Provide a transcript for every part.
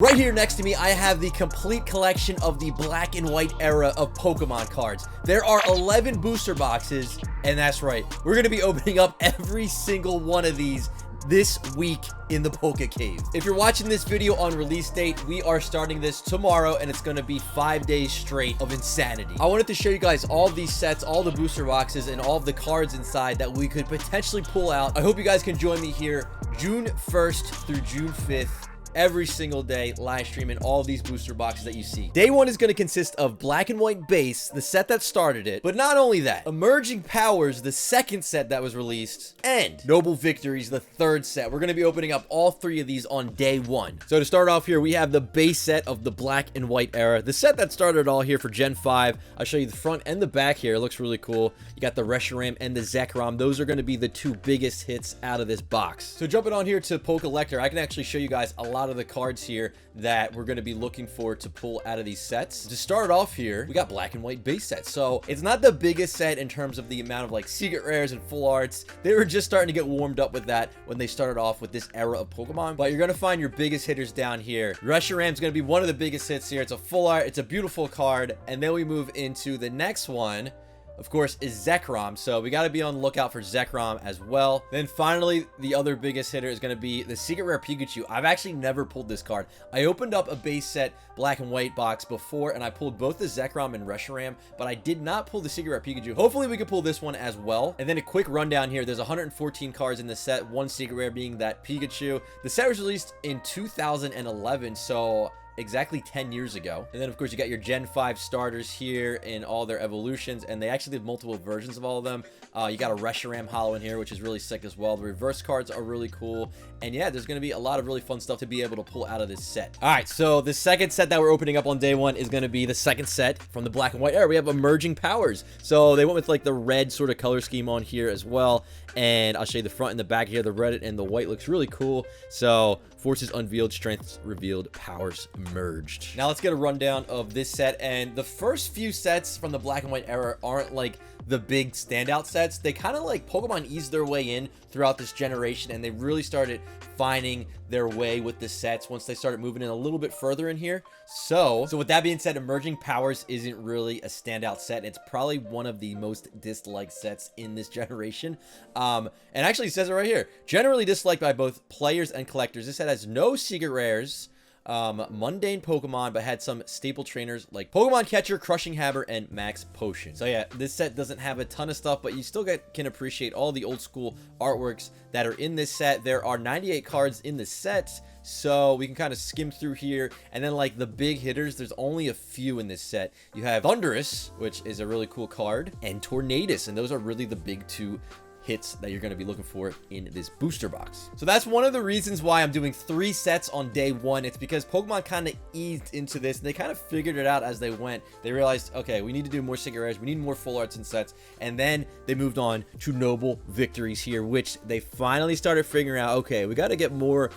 Right here next to me, I have the complete collection of the black and white era of Pokemon cards. There are 11 booster boxes, and that's right, we're going to be opening up every single one of these this week in the PokéCave. If you're watching this video on release date, we are starting this tomorrow, and it's going to be 5 days straight of insanity. I wanted to show you guys all these sets, all the booster boxes, and all of the cards inside that we could potentially pull out. I hope you guys can join me here June 1st through June 5th. Every single day, live streaming all these booster boxes that you see. Day one is going to consist of black and white base, the set that started it. But not only that, emerging powers, the second set that was released, and noble victories, the third set. We're going to be opening up all three of these on day one. So to start off here, we have the base set of the black and white era, the set that started it all here for Gen 5. I'll show you the front and the back here. It looks really cool. You got the Reshiram and the Zekrom. Those are going to be the two biggest hits out of this box. So jumping on here to Pokelector, I can actually show you guys a lot of the cards here that we're going to be looking for to pull out of these sets. To start off here, we got black and white base sets. So it's not the biggest set in terms of the amount of like secret rares and full arts. They were just starting to get warmed up with that when they started off with this era of Pokemon. But you're going to find your biggest hitters down here. Reshiram is going to be one of the biggest hits here. It's a full art. It's a beautiful card. And then we move into the next one, of course, is Zekrom. So we got to be on the lookout for Zekrom as well. Then finally, the other biggest hitter is going to be the secret rare Pikachu. I've actually never pulled this card. I opened up a base set black and white box before, and I pulled both the Zekrom and Reshiram, but I did not pull the secret rare Pikachu. Hopefully we can pull this one as well. And then a quick rundown here. There's 114 cards in the set, one secret rare being that Pikachu. The set was released in 2011, so exactly 10 years ago. And then of course you got your Gen 5 starters here in all their evolutions, and they actually have multiple versions of all of them. You got a Reshiram holo in here, which is really sick as well. The reverse cards are really cool, and yeah, there's going to be a lot of really fun stuff to be able to pull out of this set. All right, so the second set that we're opening up on day one is going to be the second set from the black and white era. We have emerging powers, so they went with like the red sort of color scheme on here as well, and I'll show you the front and the back here. The red and the white looks really cool. So forces unveiled, strengths revealed, powers merged. Now let's get a rundown of this set, and the first few sets from the black and white era aren't like the big standout sets. They kind of like Pokemon eased their way in throughout this generation, and they really started finding their way with the sets once they started moving in a little bit further in here. So with that being said, emerging powers isn't really a standout set. It's probably one of the most disliked sets in this generation. And actually it says it right here, generally disliked by both players and collectors. This set has no secret rares, mundane Pokemon, but had some staple trainers like Pokemon Catcher, Crushing Hammer, and Max Potion. So yeah, this set doesn't have a ton of stuff, but you still can appreciate all the old school artworks that are in this set. There are 98 cards in the set, so we can kind of skim through here. And then like the big hitters, there's only a few in this set. You have Thundurus, which is a really cool card, and Tornadus, and those are really the big two hits that you're going to be looking for in this booster box. So that's one of the reasons why I'm doing 3 sets on day one. It's because Pokemon kind of eased into this, and they kind of figured it out as they went. They realized, okay, we need to do more secret rares, we need more full arts and sets, and then they moved on to noble victories here, which they finally started figuring out, okay, we got to get more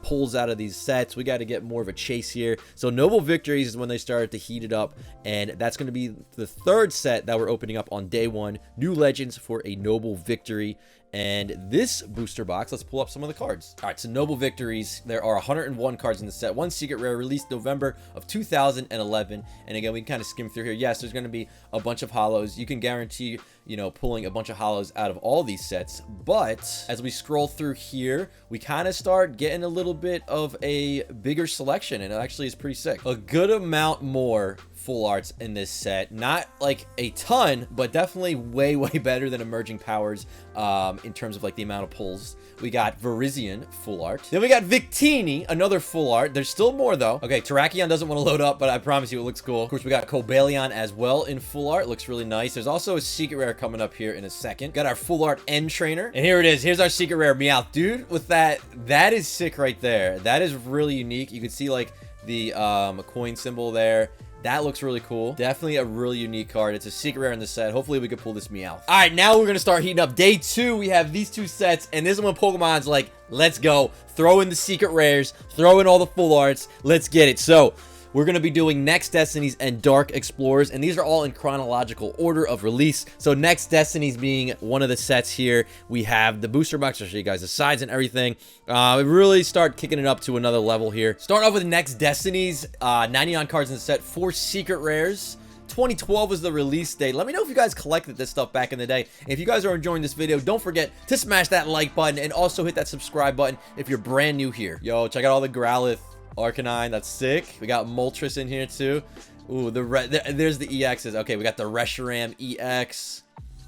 pulls out of these sets. We got to get more of a chase here. So noble victories is when they started to heat it up, and that's going to be the third set that we're opening up on day one. New legends for a noble victory. And this booster box, let's pull up some of the cards. All right, so noble victories, there are 101 cards in the set. One secret rare released November of 2011. And again, we can kind of skim through here. Yes, there's going to be a bunch of holos. You can guarantee, you know, pulling a bunch of holos out of all these sets. But as we scroll through here, we kind of start getting a little bit of a bigger selection, and it actually is pretty sick. A good amount more full arts in this set. Not like a ton, but definitely way better than emerging powers in terms of like the amount of pulls. We got Virizion full art. Then we got Victini, another full art. There's still more though. Okay, Terrakion doesn't want to load up, but I promise you it looks cool. Of course, we got Cobalion as well in full art. Looks really nice. There's also a secret rare coming up here in a second. Got our full art End Trainer. And here it is. Here's our secret rare Meowth. Dude, with that is sick right there. That is really unique. You can see like the coin symbol there. That looks really cool. Definitely a really unique card. It's a secret rare in the set. Hopefully we can pull this Meowth. All right, now we're going to start heating up. Day 2, we have these 2 sets, and this is when Pokemon's like, let's go. Throw in the secret rares. Throw in all the full arts. Let's get it. So we're going to be doing Next Destinies and Dark Explorers, and these are all in chronological order of release. So Next Destinies being one of the sets here. We have the booster box. I'll show you guys the sides and everything. We really start kicking it up to another level here. Start off with Next Destinies, 99 cards in the set, 4 secret rares. 2012 was the release date. Let me know if you guys collected this stuff back in the day. If you guys are enjoying this video, don't forget to smash that like button and also hit that subscribe button if you're brand new here. Yo, check out all the Growlithe Arcanine. That's sick. We got Moltres in here too. Ooh, there's the EXs. Okay, we got the Reshiram EX.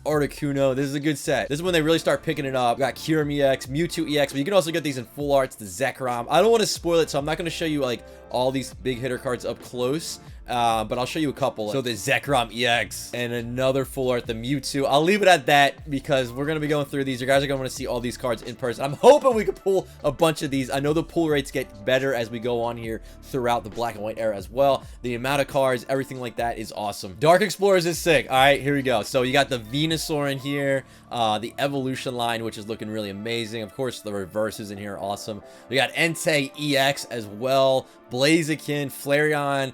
Articuno. This is a good set. This is when they really start picking it up. We got Kyurem EX, Mewtwo EX, but you can also get these in full arts, the Zekrom. I don't want to spoil it, so I'm not going to show you like all these big hitter cards up close. But I'll show you a couple. So the Zekrom EX and another full art, the Mewtwo. I'll leave it at that because we're going to be going through these. You guys are going to want to see all these cards in person. I'm hoping we could pull a bunch of these. I know the pull rates get better as we go on here throughout the black and white era as well. The amount of cards, everything like that is awesome. Dark Explorers is sick. All right, here we go. So you got the Venusaur in here, the Evolution line, which is looking really amazing. Of course, the reverses in here are awesome. We got Entei EX as well, Blaziken, Flareon.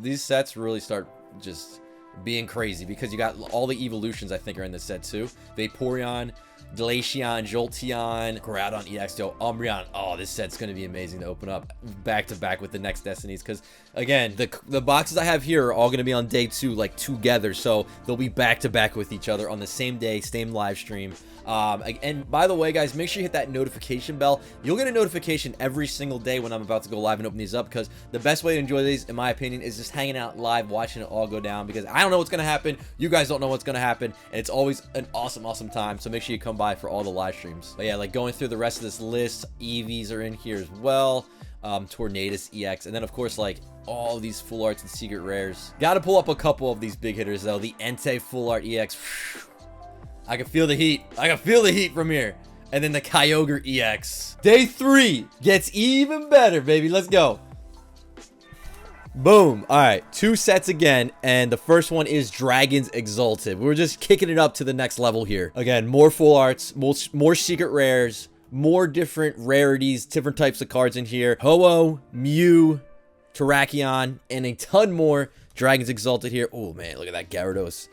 These sets really start just being crazy because you got all the evolutions I think are in this set too. Vaporeon, Glaceon, Jolteon, Groudon EX, Umbreon. Oh, this set's going to be amazing to open up back to back with the Next Destinies because, again, the boxes I have here are all going to be on day 2, like together, so they'll be back to back with each other on the same day, same live stream. And by the way, guys, make sure you hit that notification bell. You'll get a notification every single day when I'm about to go live and open these up, because the best way to enjoy these, in my opinion, is just hanging out live, watching it all go down, because I don't know what's going to happen. You guys don't know what's going to happen, and it's always an awesome, awesome time. So make sure you come by for all the live streams. But yeah, like going through the rest of this list, Eevees are in here as well. Tornadus EX, and then of course like all these full arts and secret rares. Got to pull up a couple of these big hitters though. The Entei full art EX. I can feel the heat. I can feel the heat from here. And then the Kyogre EX. Day 3 gets even better, baby. Let's go. Boom. All right, 2 sets again, and the first one is Dragons Exalted. We're just kicking it up to the next level here. Again, more full arts, more secret rares, more different rarities, different types of cards in here. Ho-Oh, Mew, Terrakion, and a ton more Dragons Exalted here. Oh man, look at that Gyarados.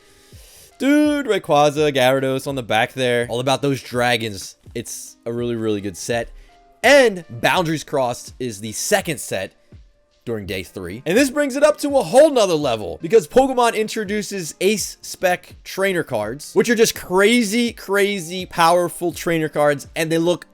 Dude, Rayquaza, Gyarados on the back there. All about those dragons. It's a really, really good set. And Boundaries Crossed is the second set during day 3. And this brings it up to a whole nother level, because Pokemon introduces Ace Spec trainer cards, which are just crazy, crazy powerful trainer cards, and they look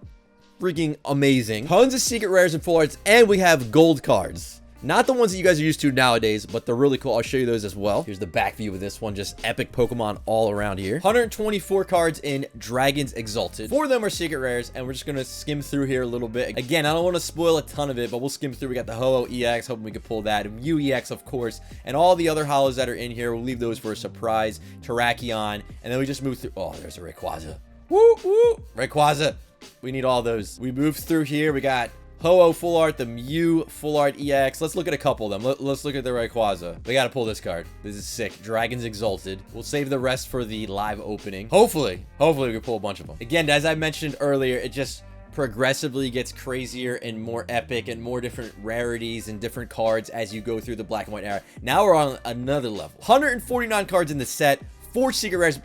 freaking amazing. Tons of secret rares and full arts, and we have gold cards. Not the ones that you guys are used to nowadays, but they're really cool. I'll show you those as well. Here's the back view of this one. Just epic Pokemon all around here. 124 cards in Dragons Exalted. 4 of them are secret rares, and we're just going to skim through here a little bit. Again, I don't want to spoil a ton of it, but we'll skim through. We got the Ho-Oh EX, hoping we can pull that. Mew EX, of course, and all the other holos that are in here. We'll leave those for a surprise. Terrakion, and then we just move through. Oh, there's a Rayquaza. Woo, woo. Rayquaza. We need all those. We move through here. We got Ho-Oh full art, the Mew full art EX. Let's look at a couple of them. Let's look at the Rayquaza. We gotta pull this card. This is sick. Dragons Exalted. We'll save the rest for the live opening. Hopefully we can pull a bunch of them. Again, as I mentioned earlier, it just progressively gets crazier and more epic and more different rarities and different cards as you go through the black and white era. Now we're on another level. 149 cards in the set, 4 secret rares,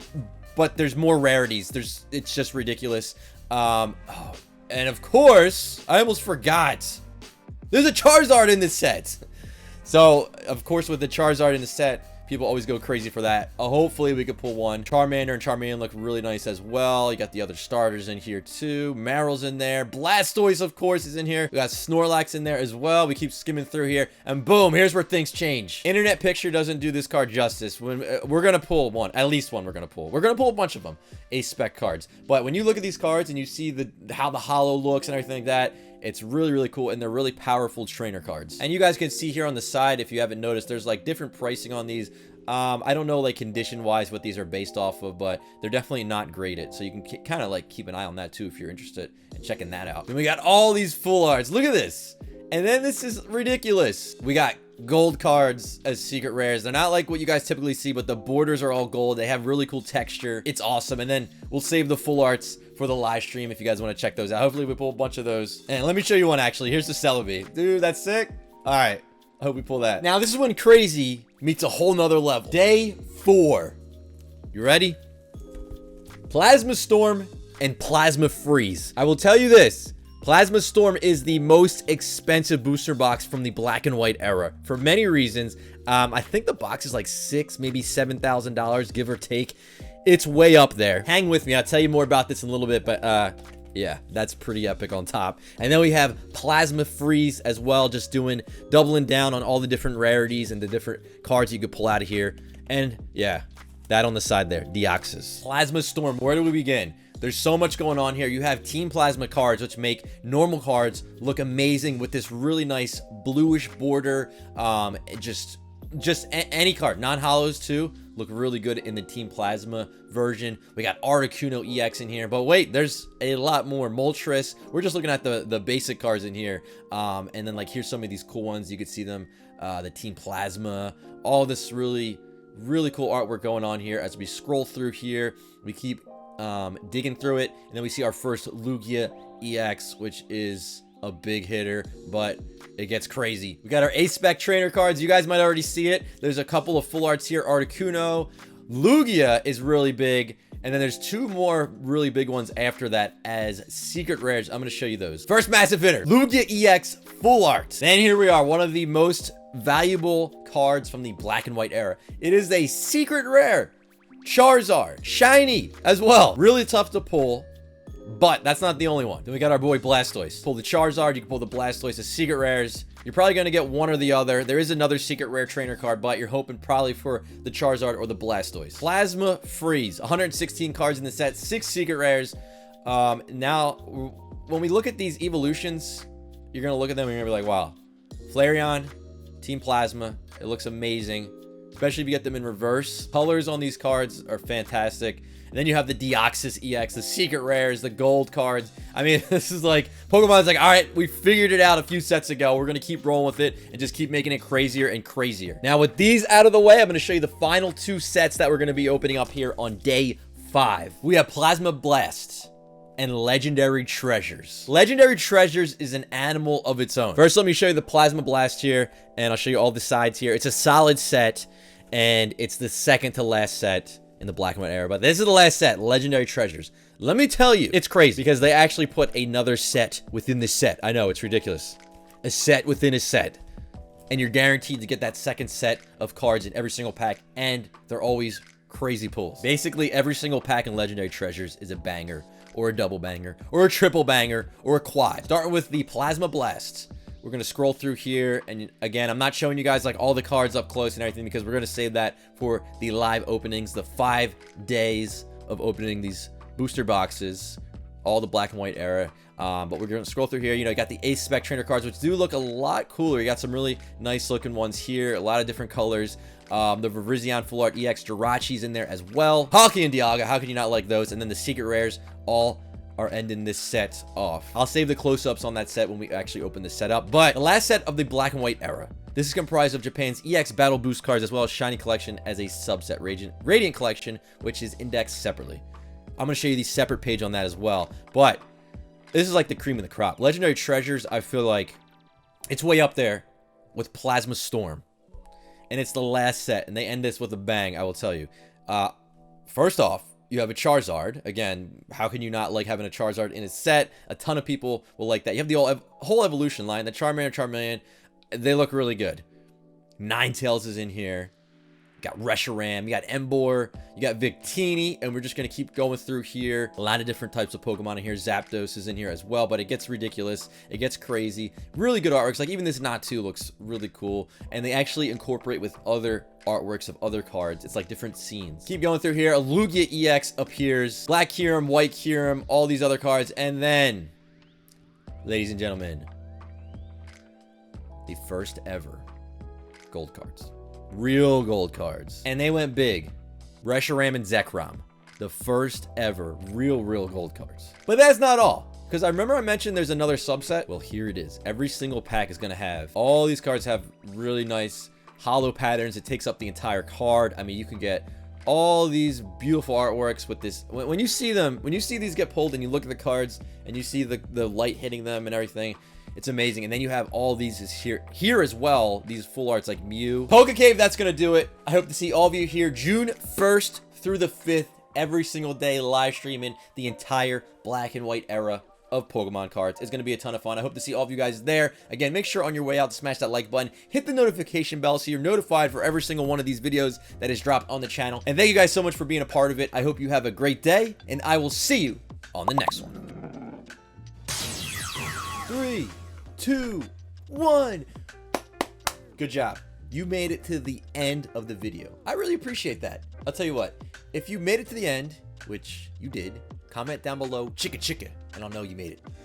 but there's more rarities. It's just ridiculous. And of course, I almost forgot, there's a Charizard in this set. So, of course, with the Charizard in the set, people always go crazy for that. Hopefully, we could pull one. Charmander and Charmeleon look really nice as well. You got the other starters in here, too. Maryl's in there. Blastoise, of course, is in here. We got Snorlax in there as well. We keep skimming through here. And boom, here's where things change. Internet Picture doesn't do this card justice. When we're going to pull one. At least one we're going to pull. We're going to pull a bunch of them. Ace Spec cards. But when you look at these cards and you see how the holo looks and everything like that, it's really, really cool, and they're really powerful trainer cards. And you guys can see here on the side, if you haven't noticed, there's like different pricing on these. I don't know like condition-wise what these are based off of, but they're definitely not graded. So you can kind of like keep an eye on that too if you're interested in checking that out. Then we got all these full arts. Look at this. And then this is ridiculous. We got gold cards as secret rares. They're not like what you guys typically see, but the borders are all gold. They have really cool texture. It's awesome. And then we'll save the full arts for the live stream if you guys want to check those out. Hopefully we pull a bunch of those. And let me show you one actually. Here's the Celebi. Dude, that's sick. All right. I hope we pull that. Now, this is when crazy meets a whole nother level. Day 4. You ready? Plasma Storm and Plasma Freeze. I will tell you this. Plasma Storm is the most expensive booster box from the black and white era for many reasons. I think the box is like $6,000, maybe $7,000, give or take. It's way up there. Hang with me. I'll tell you more about this in a little bit, but yeah, that's pretty epic on top. And then we have Plasma Freeze as well, just doubling down on all the different rarities and the different cards you could pull out of here. And yeah, that on the side there, Deoxys. Plasma Storm, where do we begin? There's so much going on here. You have Team Plasma cards, which make normal cards look amazing with this really nice bluish border. Just any card, non-hollows too, look really good in the Team Plasma version. We got Articuno EX in here, but wait, there's a lot more. Moltres. We're just looking at the basic cards in here. And then like here's some of these cool ones. You could see them, the Team Plasma, all this really cool artwork going on here. As we scroll through here, we keep digging through it, and then we see our first Lugia EX, which is a big hitter, but it gets crazy. We got our A-Spec trainer cards. You guys might already see it. There's a couple of full arts here. Articuno. Lugia is really big, and then there's 2 more really big ones after that as secret rares. I'm going to show you those. First massive hitter, Lugia EX full art. And here we are, one of the most valuable cards from the black and white era. It is a secret rare Charizard, shiny as well. Really tough to pull, but that's not the only one. Then we got our boy Blastoise. Pull the Charizard, you can pull the Blastoise as secret rares. You're probably going to get one or the other. There is another secret rare trainer card, but you're hoping probably for the Charizard or the Blastoise. Plasma Freeze, 116 cards in the set, 6 secret rares. Now, when we look at these evolutions, you're going to look at them and you're going to be like, wow, Flareon, Team Plasma, it looks amazing. Especially if you get them in reverse. Colors on these cards are fantastic. And then you have the Deoxys EX, the secret rares, the gold cards. I mean, this is like, Pokemon's like, all right, we figured it out a few sets ago. We're going to keep rolling with it and just keep making it crazier and crazier. Now, with these out of the way, I'm going to show you the final 2 sets that we're going to be opening up here on day 5. We have Plasma Blast and Legendary Treasures. Legendary Treasures is an animal of its own. First, let me show you the Plasma Blast here, and I'll show you all the sides here. It's a solid set, and it's the second to last set in the black and white era, but this is the last set, Legendary Treasures. Let me tell you, it's crazy because they actually put another set within the set. I know, it's ridiculous. A set within a set. And you're guaranteed to get that second set of cards in every single pack, and they're always crazy pulls. Basically, every single pack in Legendary Treasures is a banger, or a double banger, or a triple banger, or a quad. Starting with the Plasma Blasts. We're going to scroll through here, and again, I'm not showing you guys like all the cards up close and everything because we're going to save that for the live openings, the 5 days of opening these booster boxes, all the black and white era. But we're going to scroll through here. You know, you got the Ace-Spec trainer cards, which do look a lot cooler. You got some really nice looking ones here, a lot of different colors. The Virizion Full Art EX Jirachi's in there as well. Hockey and Dialga, how could you not like those? And then the secret rares all are ending this set off. I'll save the close-ups on that set when we actually open this set up. But the last set of the black and white era. This is comprised of Japan's EX Battle Boost cards as well as Shiny Collection as a subset. Radiant Collection, which is indexed separately. I'm going to show you the separate page on that as well. But this is like the cream of the crop. Legendary Treasures, I feel like it's way up there with Plasma Storm. And it's the last set, and they end this with a bang, I will tell you. First off, you have a Charizard. Again, how can you not like having a Charizard in a set? A ton of people will like that. You have the whole evolution line. The Charmeleon, they look really good. Ninetales is in here. You got Reshiram, you got Emboar, you got Victini, and we're just going to keep going through here. A lot of different types of Pokemon in here. Zapdos is in here as well, but it gets ridiculous. It gets crazy. Really good artworks. Like even this Natu looks really cool, and they actually incorporate with other artworks of other cards. It's like different scenes. Keep going through here. A Lugia EX appears. Black Kyurem, White Kyurem, all these other cards, and then, ladies and gentlemen, the first ever gold cards. Real gold cards. And they went big. Reshiram and Zekrom. The first ever real gold cards. But that's not all. Because I remember I mentioned there's another subset. Well, here it is. Every single pack is going to have, all these cards have really nice hollow patterns. It takes up the entire card. I mean, you can get all these beautiful artworks with this. When you see them, when you see these get pulled and you look at the cards and you see the light hitting them and everything, It's amazing. And then you have all these is here as well. These full arts like Mew. PokéCave, that's going to do it. I hope to see all of you here June 1st through the 5th, every single day, live streaming the entire black and white era of Pokemon cards. It's going to be a ton of fun. I hope to see all of you guys there. Again, make sure on your way out to smash that like button, hit the notification bell so you're notified for every single one of these videos that is dropped on the channel. And thank you guys so much for being a part of it. I hope you have a great day, and I will see you on the next one. 3, 2, 1. Good job. You made it to the end of the video. I really appreciate that. I'll tell you what, if you made it to the end, which you did, comment down below, chicka chicka, and I'll know you made it.